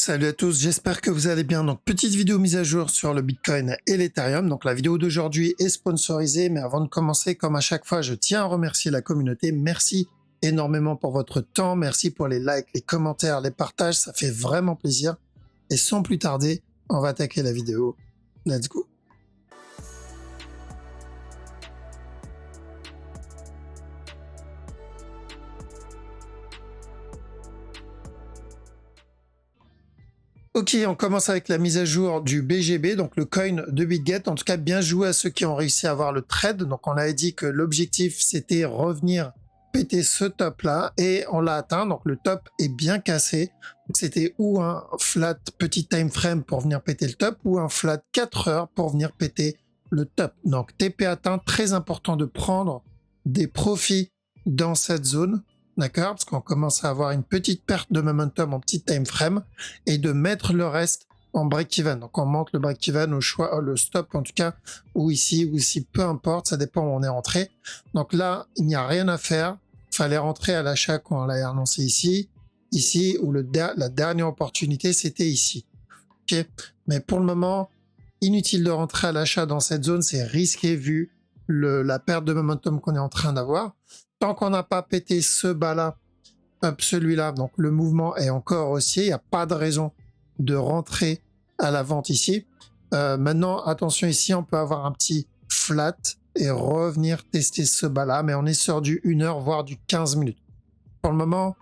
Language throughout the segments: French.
Salut à tous, j'espère que vous allez bien. Donc petite vidéo mise à jour sur le Bitcoin et l'Ethereum. Donc la vidéo d'aujourd'hui est sponsorisée, mais avant de commencer, comme à chaque fois, je tiens à remercier la communauté. Merci énormément pour votre temps, merci pour les likes, les commentaires, les partages, ça fait vraiment plaisir. Et sans plus tarder, on va attaquer la vidéo. Let's go. Ok, on commence avec la mise à jour du BGB, donc le coin de BitGet. En tout cas, bien joué à ceux qui ont réussi à avoir le trade. Donc on avait dit que l'objectif, c'était revenir péter ce top-là, et on l'a atteint. Donc le top est bien cassé. C'était ou un flat petit time frame pour venir péter le top, ou un flat 4 heures pour venir péter le top. Donc TP atteint, très important de prendre des profits dans cette zone. D'accord, parce qu'on commence à avoir une petite perte de momentum en petit time frame et de mettre le reste en break-even. Donc on monte le break-even au choix, le stop en tout cas, ou ici, peu importe, ça dépend où on est rentré. Donc là, il n'y a rien à faire. Il fallait rentrer à l'achat quand on l'a annoncé ici, où la dernière opportunité, c'était ici. Ok, mais pour le moment, inutile de rentrer à l'achat dans cette zone, c'est risqué vu la perte de momentum qu'on est en train d'avoir. Tant qu'on n'a pas pété ce bas-là, celui-là, donc le mouvement est encore haussier, il n'y a pas de raison de rentrer à la vente ici. Maintenant, attention ici, on peut avoir un petit flat et revenir tester ce bas-là, mais on est sur du 1 heure, voire du 15 minutes. Pour le moment,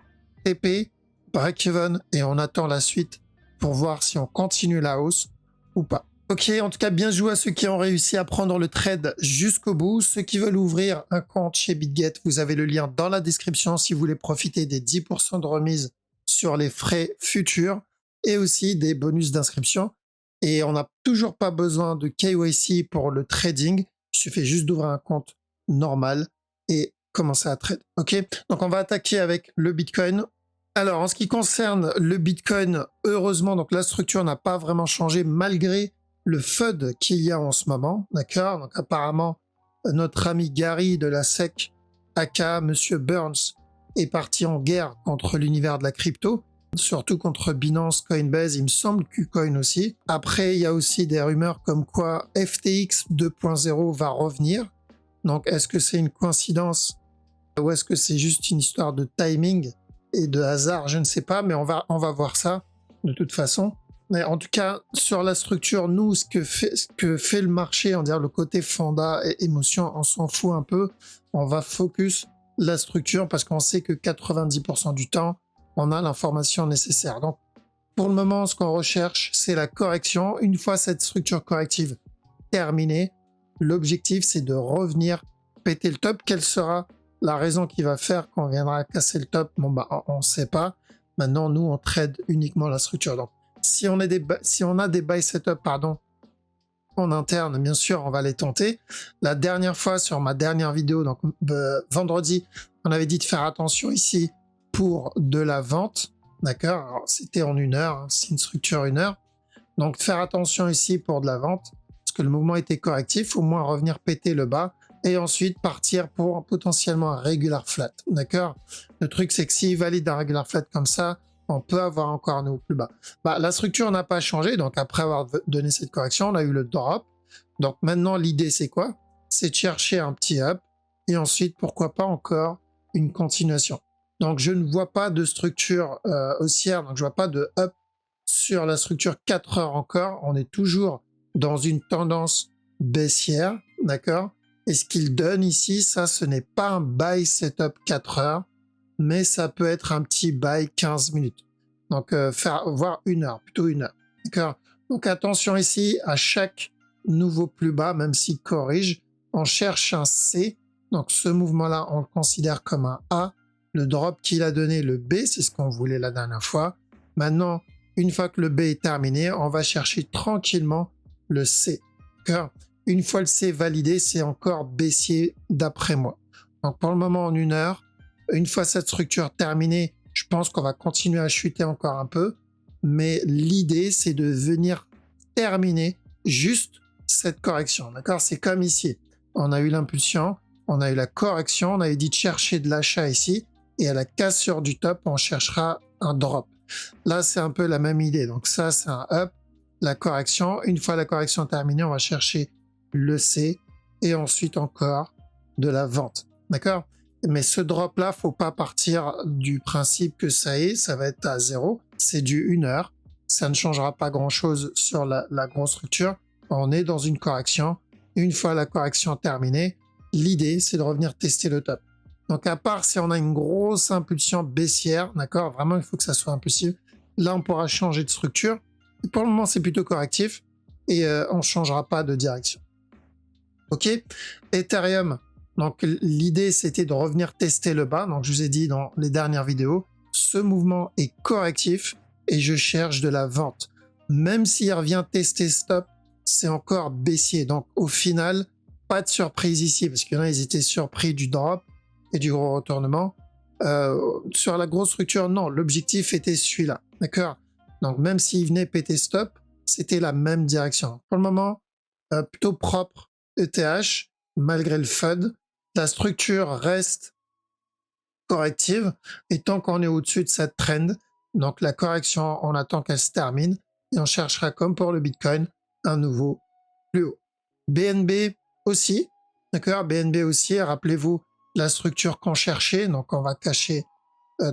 TP, break-even, et on attend la suite pour voir si on continue la hausse ou pas. Ok, en tout cas, bien joué à ceux qui ont réussi à prendre le trade jusqu'au bout. Ceux qui veulent ouvrir un compte chez BitGet, vous avez le lien dans la description si vous voulez profiter des 10% de remise sur les frais futurs et aussi des bonus d'inscription. Et on n'a toujours pas besoin de KYC pour le trading. Il suffit juste d'ouvrir un compte normal et commencer à trade. Ok, donc on va attaquer avec le Bitcoin. Alors, en ce qui concerne le Bitcoin, heureusement, donc la structure n'a pas vraiment changé malgré le FUD qu'il y a en ce moment, d'accord? Donc apparemment, notre ami Gary de la SEC, aka Monsieur Burns, est parti en guerre contre l'univers de la crypto, surtout contre Binance, Coinbase, il me semble KuCoin aussi. Après, il y a aussi des rumeurs comme quoi FTX 2.0 va revenir. Donc, est-ce que c'est une coïncidence ou est-ce que c'est juste une histoire de timing et de hasard? Je ne sais pas, mais on va voir ça de toute façon. Mais en tout cas, sur la structure, nous, ce que fait le marché, on dirait le côté fonda et émotion, on s'en fout un peu. On va focus la structure parce qu'on sait que 90% du temps, on a l'information nécessaire. Donc, pour le moment, ce qu'on recherche, c'est la correction. Une fois cette structure corrective terminée, l'objectif, c'est de revenir péter le top. Quelle sera la raison qui va faire qu'on viendra casser le top? Bon, bah, on ne sait pas. Maintenant, nous, on trade uniquement la structure. Donc, si on a des buy setup, en interne, bien sûr, on va les tenter. La dernière fois, sur ma dernière vidéo, donc vendredi, on avait dit de faire attention ici pour de la vente, d'accord? Alors, c'était en 1 heure, hein, c'est une structure 1 heure. Donc, faire attention ici pour de la vente, parce que le mouvement était correctif, au moins revenir péter le bas, et ensuite partir pour potentiellement un regular flat, d'accord? Le truc, c'est que s'il valide un regular flat comme ça, on peut avoir encore un nouveau plus bas. Bah, la structure n'a pas changé, donc après avoir donné cette correction, on a eu le drop. Donc maintenant, l'idée, c'est quoi? C'est de chercher un petit up, et ensuite, pourquoi pas encore une continuation. Donc je ne vois pas de structure haussière, donc je vois pas de up sur la structure 4 heures encore. On est toujours dans une tendance baissière, d'accord? Et ce qu'il donne ici, ça, ce n'est pas un buy setup 4 heures, mais ça peut être un petit buy 15 minutes. Donc, voir 1 heure, plutôt 1 heure. D'accord? Donc, attention ici, à chaque nouveau plus bas, même s'il corrige, on cherche un C. Donc, ce mouvement-là, on le considère comme un A. Le drop qu'il a donné, le B, c'est ce qu'on voulait la dernière fois. Maintenant, une fois que le B est terminé, on va chercher tranquillement le C. D'accord? Une fois le C validé, c'est encore baissier d'après moi. Donc, pour le moment, en 1 heure, une fois cette structure terminée, je pense qu'on va continuer à chuter encore un peu, mais l'idée, c'est de venir terminer juste cette correction, d'accord? C'est comme ici, on a eu l'impulsion, on a eu la correction, on avait dit de chercher de l'achat ici, et à la cassure du top, on cherchera un drop. Là, c'est un peu la même idée. Donc ça, c'est un up, la correction. Une fois la correction terminée, on va chercher le C et ensuite encore de la vente. D'accord? Mais ce drop-là, faut pas partir du principe que ça va être à 0. C'est du 1 heure. Ça ne changera pas grand-chose sur la grosse structure. On est dans une correction. Une fois la correction terminée, l'idée, c'est de revenir tester le top. Donc, à part si on a une grosse impulsion baissière, d'accord, vraiment, il faut que ça soit impulsif. Là, on pourra changer de structure. Et pour le moment, c'est plutôt correctif et on ne changera pas de direction. OK? Ethereum, donc l'idée, c'était de revenir tester le bas. Donc, je vous ai dit dans les dernières vidéos, ce mouvement est correctif et je cherche de la vente. Même s'il revient tester stop, c'est encore baissier. Donc, au final, pas de surprise ici parce qu'il y en a, ils étaient surpris du drop et du gros retournement. Sur la grosse structure, non, l'objectif était celui-là, d'accord? Donc même s'il venait péter stop, c'était la même direction. Pour le moment, plutôt propre ETH, malgré le FUD, la structure reste corrective, et tant qu'on est au-dessus de cette trend, donc la correction, on attend qu'elle se termine, et on cherchera, comme pour le Bitcoin, un nouveau plus haut. BNB aussi, d'accord? BNB aussi, rappelez-vous, la structure qu'on cherchait, donc on va cacher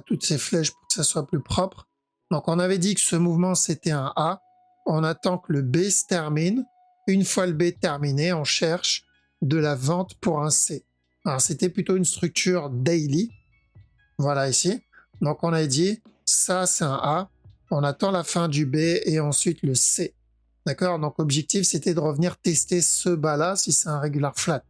toutes ces flèches pour que ça soit plus propre. Donc on avait dit que ce mouvement c'était un A, on attend que le B se termine, une fois le B terminé, on cherche de la vente pour un C. Alors c'était plutôt une structure daily, voilà ici, donc on a dit ça c'est un A, on attend la fin du B et ensuite le C. D'accord? Donc l'objectif c'était de revenir tester ce bas là si c'est un regular flat.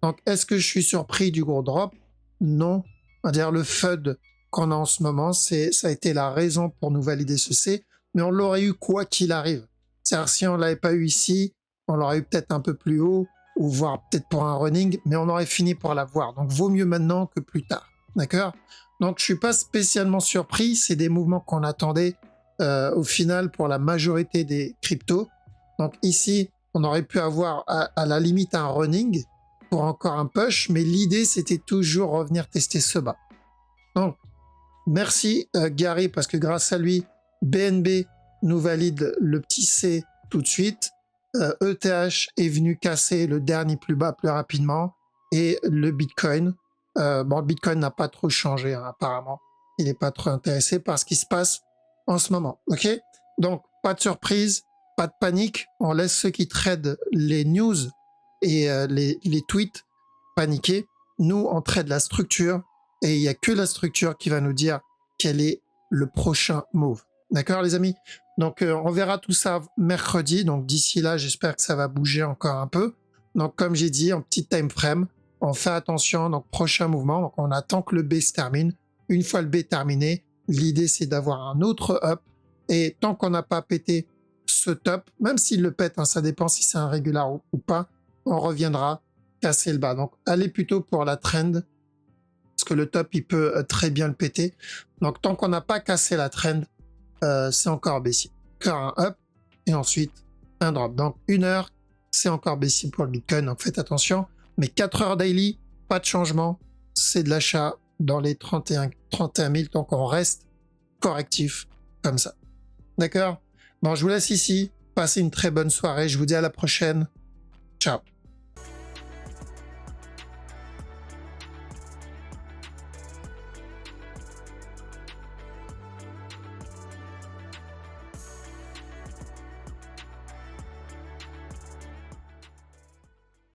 Donc, est-ce que je suis surpris du gros drop? Non. On va dire le FUD qu'on a en ce moment, ça a été la raison pour nous valider ce C, mais on l'aurait eu quoi qu'il arrive. C'est-à-dire, si on l'avait pas eu ici, on l'aurait eu peut-être un peu plus haut, ou voire peut-être pour un running, mais on aurait fini pour l'avoir. Donc, vaut mieux maintenant que plus tard. D'accord? Donc, je suis pas spécialement surpris. C'est des mouvements qu'on attendait au final pour la majorité des cryptos. Donc, ici, on aurait pu avoir à la limite un running, pour encore un push, mais l'idée c'était toujours revenir tester ce bas. Donc merci Gary, parce que grâce à lui, BNB nous valide le petit C tout de suite. ETH est venu casser le dernier plus bas plus rapidement, et le Bitcoin, bon, le Bitcoin n'a pas trop changé hein, apparemment. Il n'est pas trop intéressé par ce qui se passe en ce moment. Ok? Donc pas de surprise, pas de panique. On laisse ceux qui tradent les news et les tweets paniqués. Nous, on trade la structure, et il n'y a que la structure qui va nous dire quel est le prochain move. D'accord, les amis? Donc, on verra tout ça mercredi. Donc, d'ici là, j'espère que ça va bouger encore un peu. Donc, comme j'ai dit, en petit time frame, on fait attention. Donc, prochain mouvement. Donc, on attend que le B se termine. Une fois le B terminé, l'idée, c'est d'avoir un autre up. Et tant qu'on n'a pas pété ce top, même s'il le pète, hein, ça dépend si c'est un régular ou pas, on reviendra casser le bas. Donc, allez plutôt pour la trend, parce que le top, il peut très bien le péter. Donc, tant qu'on n'a pas cassé la trend, c'est encore baissier. Encore un up, et ensuite un drop. Donc, 1 heure, c'est encore baissier pour le Bitcoin, donc faites attention. Mais 4 heures daily, pas de changement, c'est de l'achat dans les 31 000, donc on reste correctif comme ça. D'accord? Bon, je vous laisse ici. Passez une très bonne soirée. Je vous dis à la prochaine. Ciao.